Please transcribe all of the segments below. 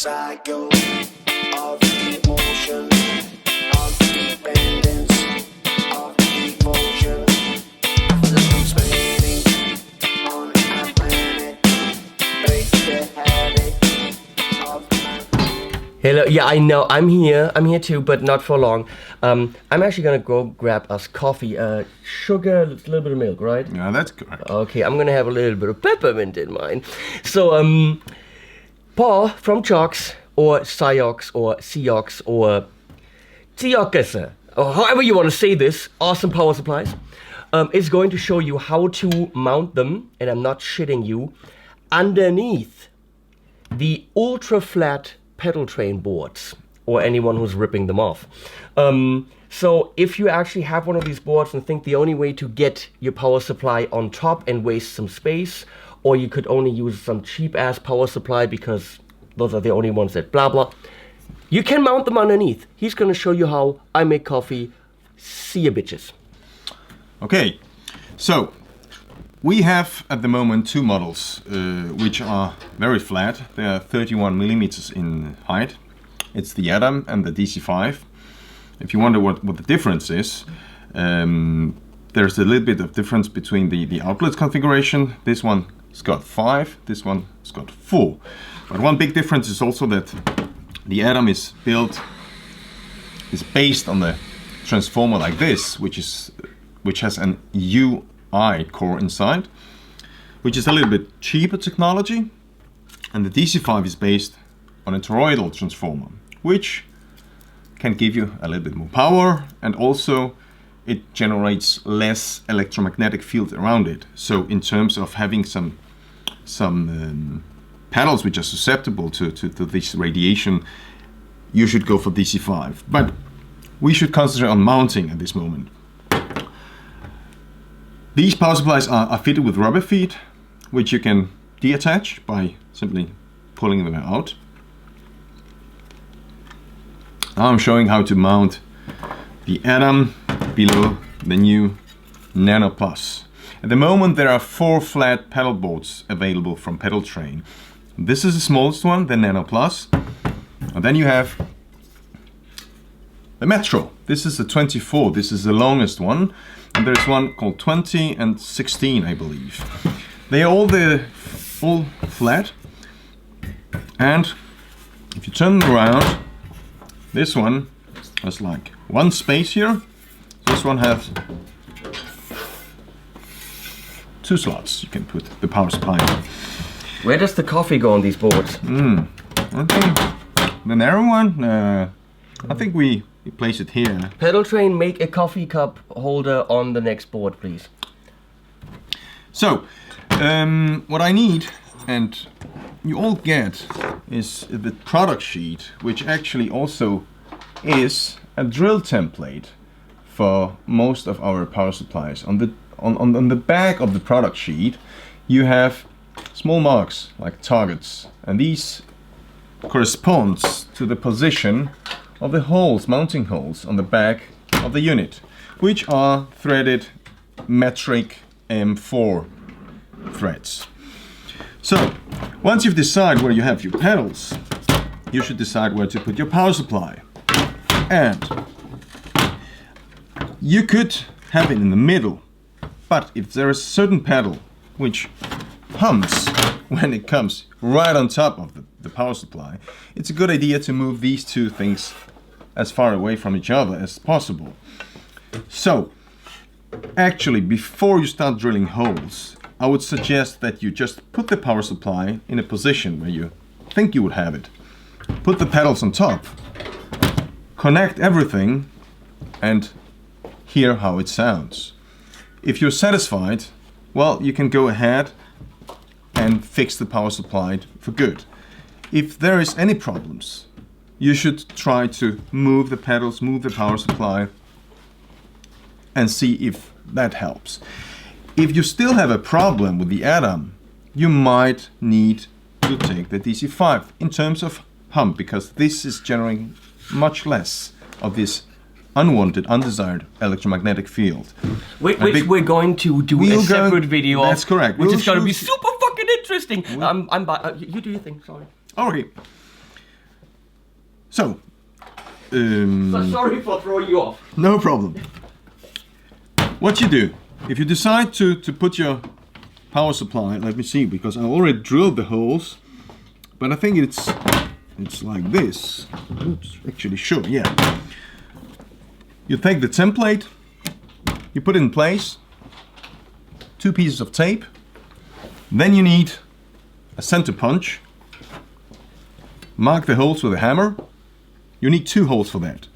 cycle of emotion, of dependence, of devotion. Systems spinning on a planet, break the habit of man. Hello, yeah, I know, I'm here too, but not for long. I'm actually gonna go grab us coffee, sugar, a little bit of milk, right? Yeah, that's correct. Okay, I'm gonna have a little bit of peppermint in mine. So, Paul from CIOKS, or CIOKS, or CIOKS, or CIOKS, or however you want to say this, awesome power supplies, is going to show you how to mount them, and I'm not shitting you, underneath the ultra-flat Pedaltrain boards, or anyone who's ripping them off. So if you actually have one of these boards and think the only way to get your power supply on top and waste some space, or you could only use some cheap ass power supply because those are the only ones that blah blah, you can mount them underneath. He's gonna show you how. I make coffee. See ya, bitches. Okay, so we have at the moment two models which are very flat. They are 31 millimeters in height. It's the Adam and the DC5. If you wonder what the difference is, there's a little bit of difference between the outlet configuration. This one's got 5, this one's got 4. But one big difference is also that the Adam is based on the transformer like this, which has an UI core inside, which is a little bit cheaper technology, and the DC5 is based on a toroidal transformer, which can give you a little bit more power, and also it generates less electromagnetic field around it. So in terms of having some panels which are susceptible to this radiation, you should go for DC5. But we should concentrate on mounting at this moment. These power supplies are fitted with rubber feet, which you can detach by simply pulling them out. Now I'm showing how to mount the Adam below the new Nano Plus. At the moment there are 4 flat pedal boards available from Pedaltrain. This is the smallest one, the Nano Plus. And then you have the Metro. This is the 24, this is the longest one. And there's one called 20 and 16, I believe. They are all flat. And if you turn them around, this one has like one space here. This one has 2 slots. You can put the power supply in. Where does the coffee go on these boards? I think the narrow one, I think we place it here. Pedaltrain, make a coffee cup holder on the next board, please. So, what I need, and you all get, is the product sheet, which actually also is a drill template for most of our power supplies. On the back of the product sheet, you have small marks like targets, and these corresponds to the position of the holes, mounting holes on the back of the unit, which are threaded metric M4 threads. So once you've decided where you have your pedals, you should decide where to put your power supply. And you could have it in the middle, but if there is a certain pedal which hums when it comes right on top of the power supply, it's a good idea to move these two things as far away from each other as possible. So actually, before you start drilling holes, I would suggest that you just put the power supply in a position where you think you would have it. Put the pedals on top, connect everything, and hear how it sounds. If you're satisfied, well, you can go ahead and fix the power supply for good. If there is any problems, you should try to move the pedals, move the power supply, and see if that helps. If you still have a problem with the Adam, you might need to take the DC5 in terms of hum, because this is generating much less of this unwanted, undesired electromagnetic field. Which we're going to do a separate video of. That's correct. Which is going to be super fucking interesting. You do your thing, sorry. Okay. So, Sorry for throwing you off. no problem. What you do, if you decide to put your power supply, let me see, because I already drilled the holes, but I think it's like this. Oops, actually, sure, yeah. You take the template, you put it in place, 2 pieces of tape, then you need a center punch, mark the holes with a hammer. You need 2 holes for that.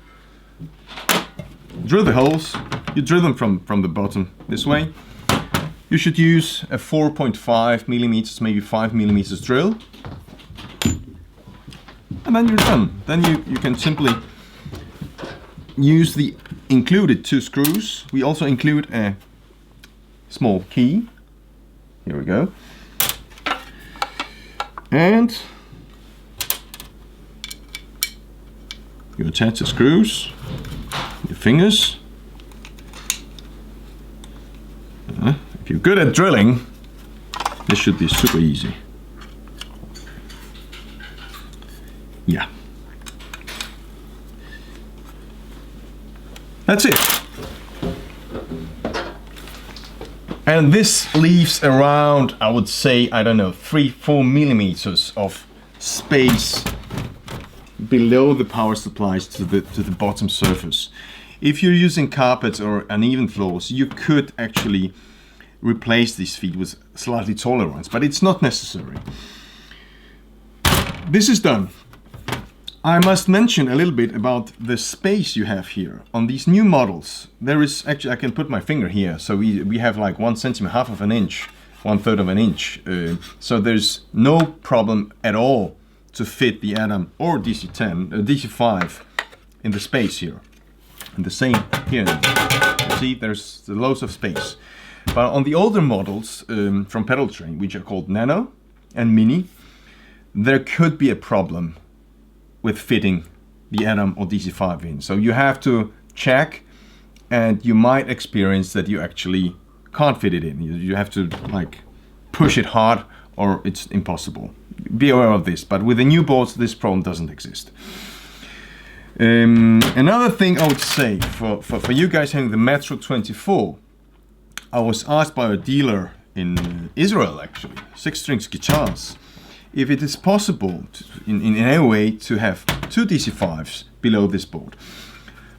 Drill the holes, you drill them from the bottom this way. You should use a 4.5 millimeters, maybe 5 millimeters drill. And then you're done. Then you can simply use the included 2 screws. We also include a small key. Here we go. And you attach the screws, your fingers. If you're good at drilling, this should be super easy. Yeah. That's it. And this leaves around, I would say, I don't know, 3-4 millimeters of space below the power supplies to the bottom surface. If you're using carpets or uneven floors, you could actually replace these feet with slightly taller ones, but it's not necessary. This is done. I must mention a little bit about the space you have here. On these new models, there is actually, I can put my finger here, so we have like 1 centimeter, half of an inch, 1/3 of an inch. So there's no problem at all to fit the Adam or DC10, DC5 in the space here. And the same here. You see, there's loads of space. But on the older models from Pedaltrain, which are called Nano and Mini, there could be a problem with fitting the Adam or DC5 in. So you have to check, and you might experience that you actually can't fit it in. You have to like push it hard, or it's impossible. Be aware of this, but with the new boards this problem doesn't exist. Another thing I would say for you guys having the Metro 24, I was asked by a dealer in Israel, actually, 6-string guitars, if it is possible to, in any way to have 2 DC5s below this board.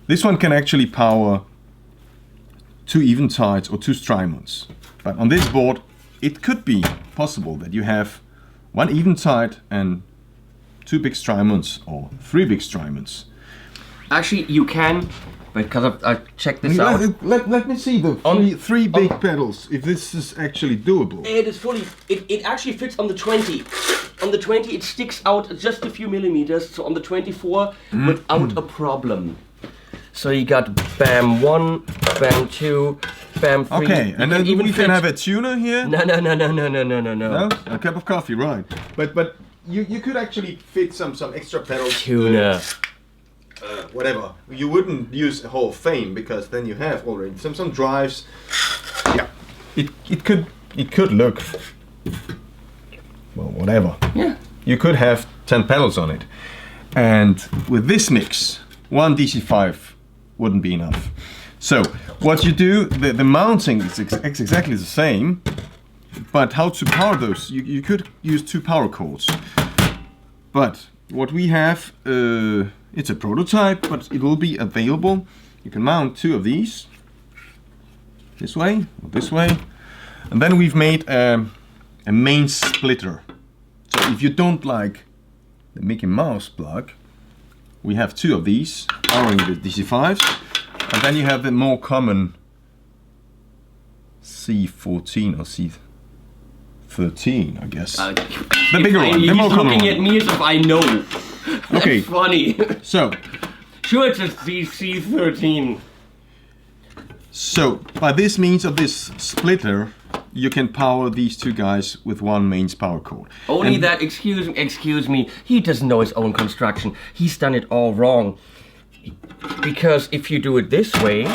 This one can actually power 2 Eventides or 2 Strymons, but on this board it could be possible that you have 1 Eventide and 2 big Strymons or 3 big Strymons. Actually, you can, because I checked this out. Let me see the three big pedals, if this is actually doable. It is fully, it actually fits on the 20. On the 20 it sticks out just a few millimeters, so on the 24 without a problem. So you got BAM 1, BAM 2, BAM 3. Okay, and then we can have a tuner here? No. No? A cup of coffee, right. But you could actually fit some extra pedals. Tuner. Whatever. You wouldn't use a whole frame, because then you have already some drives. Yeah. It could look, well, whatever. Yeah. You could have 10 pedals on it. And with this mix, 1 DC5 wouldn't be enough. So what you do, the mounting is exactly the same, but how to power those, you could use 2 power cords. But what we have, it's a prototype, but it will be available. You can mount 2 of these, this way, or this way. And then we've made a main splitter. So if you don't like the Mickey Mouse plug, we have 2 of these powering the DC5s, and then you have the more common C14 or C13, I guess. The bigger one, the more common one. He's looking at me as if I know. Okay. That's funny. So. Sure, it's a C13. So, by this means of this splitter, you can power these 2 guys with 1 mains power cord. Only that, excuse me, he doesn't know his own construction. He's done it all wrong. Because if you do it this way...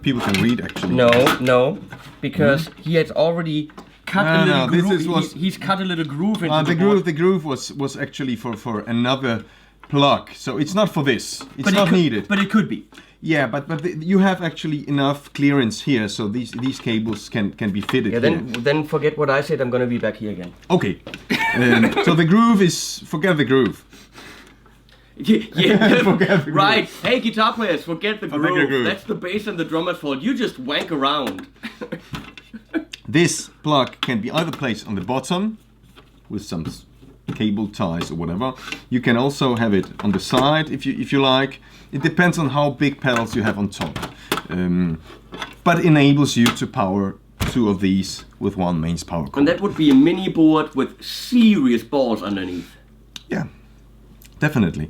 People can read, actually. No, because he has already cut a little groove. This was, he's cut a little groove into the groove was actually for another plug, so it's not for this. It's But not it needed. But it could be. Yeah, but you have actually enough clearance here, so these cables can be fitted. Yeah, here. then forget what I said. I'm gonna be back here again. Okay. So the groove is, forget the groove. Yeah, Forget the groove. right. Hey, guitar players, forget the Forget the groove. groove. That's the bass and the drummer's fault. You just wank around. This plug can be either placed on the bottom with some cable ties or whatever. You can also have it on the side if you like. It depends on how big pedals you have on top. But enables you to power two of these with one mains power cord. And that would be a mini board with serious balls underneath. Yeah, definitely.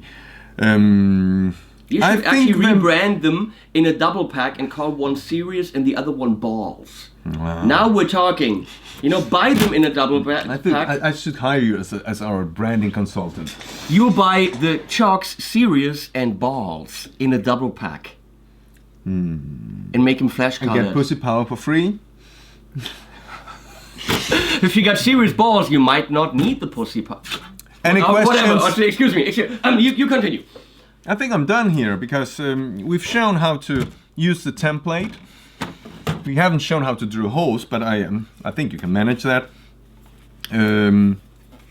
You I should actually think them- rebrand them in a double pack and call one serious and the other one balls. Wow. Now we're talking. You know, buy them in a double pack. I think I should hire you as our branding consultant. You buy the CIOKS Serious and balls in a double pack. And make them flash And colored. get pussy power for free. If you got serious balls, you might not need the pussy power. Any questions? Whatever. Excuse me. You continue. I think I'm done here because we've shown how to use the template. We haven't shown how to drill holes, but I think you can manage that.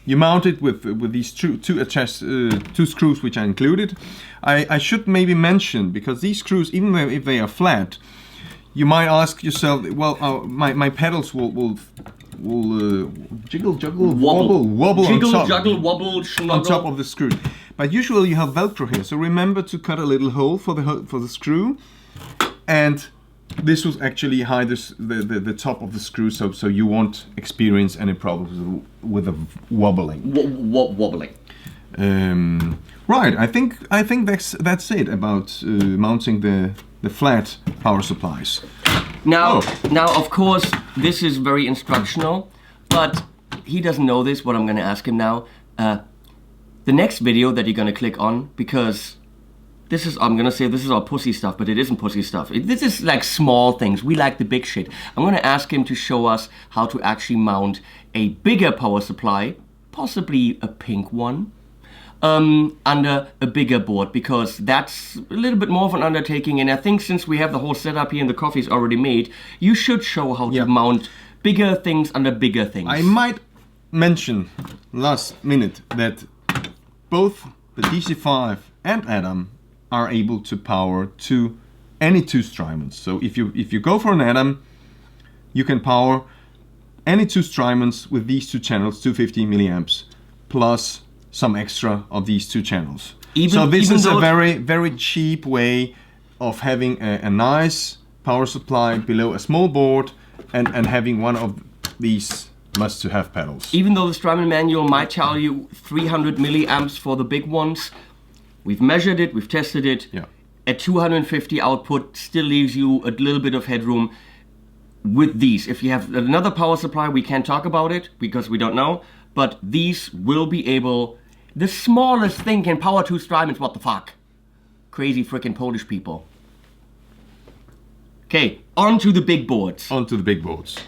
You mount it with these two screws which I included. I should maybe mention, because these screws, even if they are flat, you might ask yourself, well, my pedals will jiggle, juggle, wobble Jiggle, on top. juggle, wobble, On snuggle. top of the screw. But usually you have Velcro here, so remember to cut a little hole for the screw, and this will actually hide the top of the screw, so you won't experience any problems with the wobbling. Wobbling. Right, I think that's it about mounting the flat power supplies. Now, Oh. now, of course, this is very instructional, but he doesn't know this. What I'm going to ask him now. The next video that you're going to click on, because this is, I'm going to say this is all pussy stuff, but it isn't pussy stuff. This is like small things. We like the big shit. I'm going to ask him to show us how to actually mount a bigger power supply, possibly a pink one, under a bigger board, because that's a little bit more of an undertaking. And I think since we have the whole setup here and the coffee's already made, you should show how Yeah. to mount bigger things under bigger things. I might mention last minute that both the DC5 and Adam are able to power any two Strymons. So if you go for an Adam, you can power any two Strymons with these two channels, 250 milliamps, plus some extra of these two channels. So this even is a though- very, very cheap way of having a nice power supply below a small board and having one of these must-to-have pedals. Even though the Strymon manual might tell you 300 milliamps for the big ones, we've measured it, we've tested it. Yeah. At 250 output still leaves you a little bit of headroom with these. If you have another power supply, we can't talk about it because we don't know, but these will be able, the smallest thing can power two Strymons, what the fuck? Crazy freaking Polish people. Okay, on to the big boards. Onto the big boards.